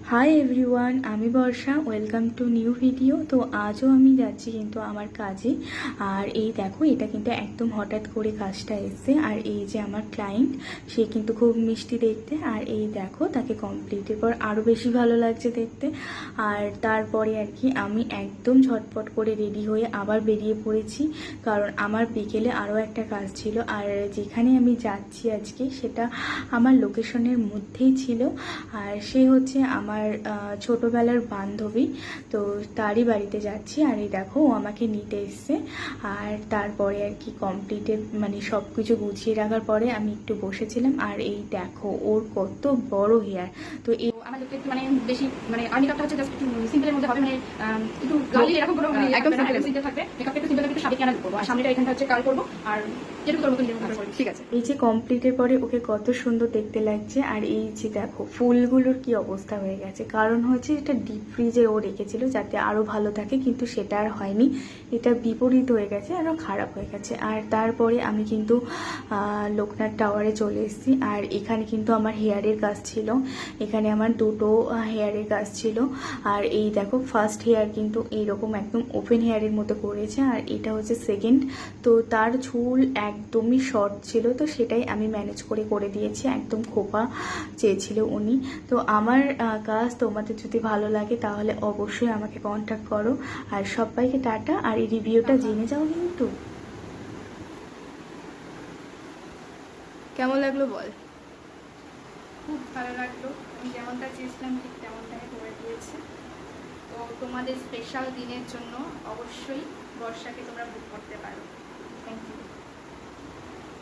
High everyone, আমি Barsha. Welcome to new video. তো আজও আমি যাচ্ছি কিন্তু আমার কাজে। আর এই দেখো, এটা কিন্তু একদম হঠাৎ করে কাজটা এসছে। আর এই যে আমার ক্লায়েন্ট, সে কিন্তু খুব মিষ্টি দেখতে। আর এই দেখো, তাকে কমপ্লিটের পর আরও বেশি ভালো লাগছে দেখতে। আর তারপরে আর কি আমি একদম ঝটপট করে রেডি হয়ে আবার বেরিয়ে পড়েছি, কারণ আমার বিকেলে আরও একটা কাজ ছিল। আর যেখানে আমি যাচ্ছি আজকে, সেটা আমার লোকেশনের মধ্যেই ছিল। আর সে হচ্ছে আমার ছোটোবেলার বান্ধবী। তো তারই বাড়িতে যাচ্ছি। আর এই দেখো, ও আমাকে নিতে এসছে। আর তারপরে আর কি কমপ্লিটেড, মানে সব কিছু গুছিয়ে রাখার পরে আমি একটু বসেছিলাম। আর এই দেখো, ওর কত বড় হেয়ার। তো এই আমার লুকটা একটু মানে বেশি মানে আর মেকআপটা হচ্ছে জাস্ট একটু সিম্পলের মধ্যে হবে, মানে একটু গালি এরকম কোনো মানে একদম সিম্পল থাকবে। মেকআপটা একটু সিম্পল থাকবে, একটু সাবিকানা করব। আর সামনেটা এখানটা হচ্ছে কাল করব। আর যেটুকু তোর মতন যেরকম করব, ঠিক আছে। এই যে কমপ্লিটের পরে ওকে কত সুন্দর দেখতে লাগছে। আর এই যে দেখো, ফুলগুলোর কি অবস্থা হয়ে গেছে, কারণ হচ্ছে এটা ডিপ ফ্রিজে ও রেখেছিল যাতে আরও ভালো থাকে, কিন্তু সেটা আর হয়নি। এটা বিপরীত হয়ে গেছে, আরও খারাপ হয়ে গেছে। আর তারপরে আমি কিন্তু লোকনাথ টাওয়ারে চলে এসেছি। আর এখানে কিন্তু আমার হেয়ারের কাজ ছিল। এখানে আমার দুটো হেয়ারের কাজ ছিল। আর এই দেখো, ফার্স্ট হেয়ার কিন্তু এইরকম একদম ওপেন হেয়ারের মতো করেছে। আর এটা হচ্ছে সেকেন্ড। তো তার চুল একদমই শর্ট ছিল, তো সেটাই আমি ম্যানেজ করে দিয়েছি। একদম খোপা চেয়েছিল উনি। তো আমার কাজ তোমাদের যদি ভালো লাগে তাহলে অবশ্যই আমাকে কন্ট্যাক্ট করো। আর সবাইকে টাটা। আর এই রিভিউটা জেনে যাও কিন্তু। কেমন লাগলো বল? খুব ভালো লাগলো। আমি যেমনটা চেয়েছিলাম ঠিক তেমনটাই করে দিয়েছে। তো তোমাদের স্পেশাল দিনের জন্য অবশ্যই বর্ষাকে তোমরা বুক করতে পারো। Thank you.